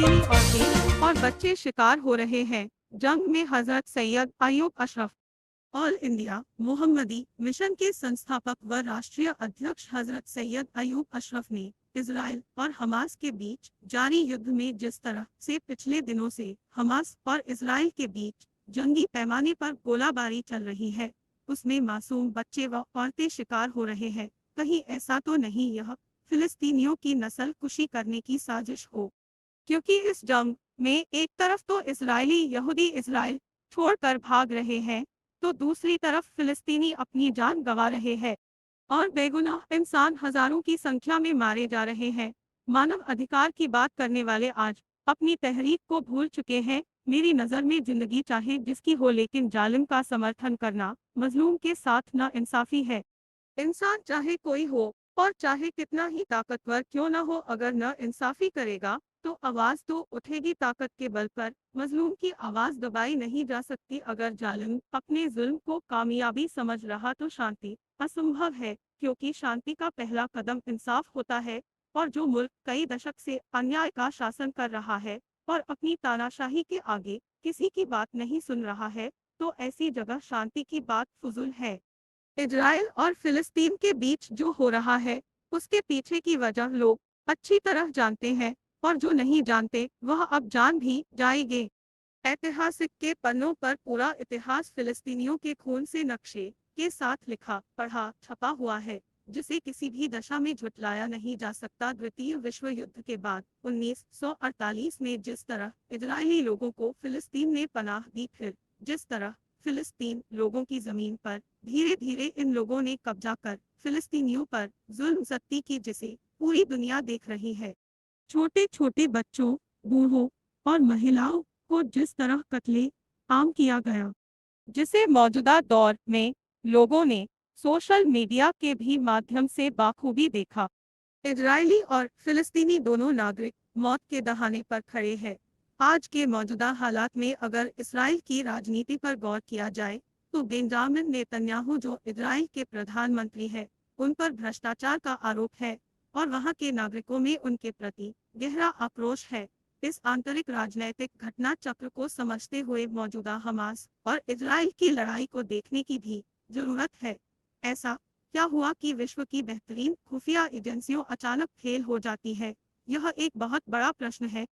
फिलिस्तीनी औरतें और बच्चे शिकार हो रहे हैं। जंग में हजरत सैयद अयूब अशरफ ऑल इंडिया मोहम्मदी मिशन के संस्थापक व राष्ट्रीय अध्यक्ष हजरत सैयद अयूब अशरफ ने इजराइल और हमास के बीच जारी युद्ध में जिस तरह से पिछले दिनों से हमास और इजराइल के बीच जंगी पैमाने पर गोलाबारी चल रही है, उसमें मासूम बच्चे व औरतें शिकार हो रहे हैं। कहीं ऐसा तो नहीं यह फिलिस्तीनियों की नस्ल कुशी करने की साजिश हो, क्योंकि इस जंग में एक तरफ तो इजरायली यहूदी इजराइल छोड़कर भाग रहे हैं, तो दूसरी तरफ फिलिस्तीनी अपनी जान गंवा रहे हैं और बेगुनाह इंसान हजारों की संख्या में मारे जा रहे हैं। मानव अधिकार की बात करने वाले आज अपनी तहरीक को भूल चुके हैं। मेरी नज़र में जिंदगी चाहे जिसकी हो, लेकिन जालिम का समर्थन करना मजलूम के साथ ना इंसाफी है। इंसान चाहे कोई हो और चाहे कितना ही ताकतवर क्यों न हो, अगर न इंसाफी करेगा तो आवाज तो उठेगी ताकत के बल पर। मजलूम की आवाज दबाई नहीं जा सकती। अगर जालिम अपने जुल्म को कामयाबी समझ रहा तो शांति असंभव है, क्योंकि शांति का पहला कदम इंसाफ होता है। और जो मुल्क कई दशक से अन्याय का शासन कर रहा है और अपनी तानाशाही के आगे किसी की बात नहीं सुन रहा है, तो ऐसी जगह शांति की बात फुजुल है। इजराइल और फिलिस्तीन के बीच जो हो रहा है, उसके पीछे की वजह लोग अच्छी तरह जानते हैं, और जो नहीं जानते वह अब जान भी जाएंगे। ऐतिहासिक के पन्नों पर पूरा इतिहास फिलिस्तीनियों के खून से नक्शे के साथ लिखा पढ़ा छपा हुआ है, जिसे किसी भी दशा में झुटलाया नहीं जा सकता। द्वितीय विश्व युद्ध के बाद 1948 में जिस तरह इजरायली लोगों को फिलिस्तीन ने पनाह दी, फिर जिस तरह फिलिस्तीन लोगों की जमीन पर धीरे धीरे इन लोगों ने कब्जा कर फिलिस्तीनियों पर जुल्म ज़्यादती की, जिसे पूरी दुनिया देख रही है। छोटे छोटे बच्चों, बूढ़ों और महिलाओं को जिस तरह कत्ले आम किया गया, जिसे मौजूदा दौर में लोगों ने सोशल मीडिया के भी माध्यम से बाखूबी देखा। इजरायली और फिलिस्तीनी दोनों नागरिक मौत के दहाने पर खड़े हैं। आज के मौजूदा हालात में अगर इसराइल की राजनीति पर गौर किया जाए, तो बेंजामिन नेतन्याहू जो इजराइल के प्रधानमंत्री हैं, उन पर भ्रष्टाचार का आरोप है और वहां के नागरिकों में उनके प्रति गहरा आक्रोश है। इस आंतरिक राजनैतिक घटना चक्र को समझते हुए मौजूदा हमास और इजराइल की लड़ाई को देखने की भी जरूरत है। ऐसा क्या हुआ कि विश्व की बेहतरीन खुफिया एजेंसियों अचानक फेल हो जाती है? यह एक बहुत बड़ा प्रश्न है।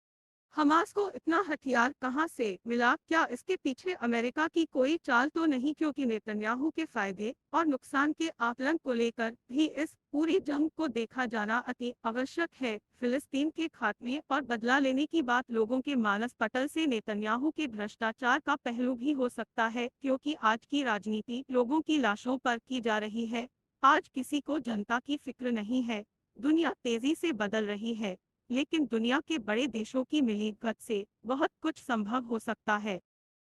हमास को इतना हथियार कहां से मिला? क्या इसके पीछे अमेरिका की कोई चाल तो नहीं? क्योंकि नेतन्याहू के फायदे और नुकसान के आकलन को लेकर भी इस पूरी जंग को देखा जाना अति आवश्यक है। फिलिस्तीन के खात्मे और बदला लेने की बात लोगों के मानस पटल से नेतन्याहू के भ्रष्टाचार का पहलू भी हो सकता है, क्योंकि आज की राजनीति लोगों की लाशों पर की जा रही है। आज किसी को जनता की फिक्र नहीं है। दुनिया तेजी से बदल रही है, लेकिन दुनिया के बड़े देशों की मिलीभगत से बहुत कुछ संभव हो सकता है।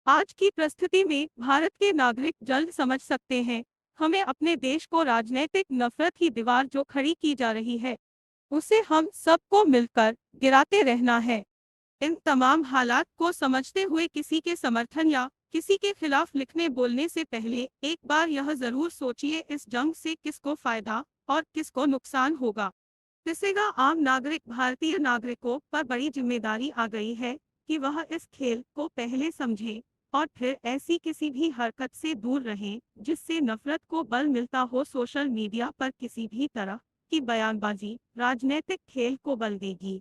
आज की परिस्थिति में भारत के नागरिक जल्द समझ सकते हैं, हमें अपने देश को राजनीतिक नफरत की दीवार जो खड़ी की जा रही है, उसे हम सबको मिलकर गिराते रहना है। इन तमाम हालात को समझते हुए किसी के समर्थन या किसी के खिलाफ लिखने बोलने से पहले एक बार यह जरूर सोचिए, इस जंग से किसको फायदा और किसको नुकसान होगा। पिसेगा आम नागरिक। भारतीय नागरिकों पर बड़ी जिम्मेदारी आ गई है कि वह इस खेल को पहले समझे और फिर ऐसी किसी भी हरकत से दूर रहें जिससे नफरत को बल मिलता हो। सोशल मीडिया पर किसी भी तरह की बयानबाजी राजनीतिक खेल को बल देगी।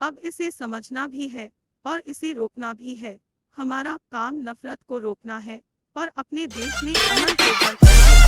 अब इसे समझना भी है और इसे रोकना भी है। हमारा काम नफरत को रोकना है और अपने देश में अमन को बरकरार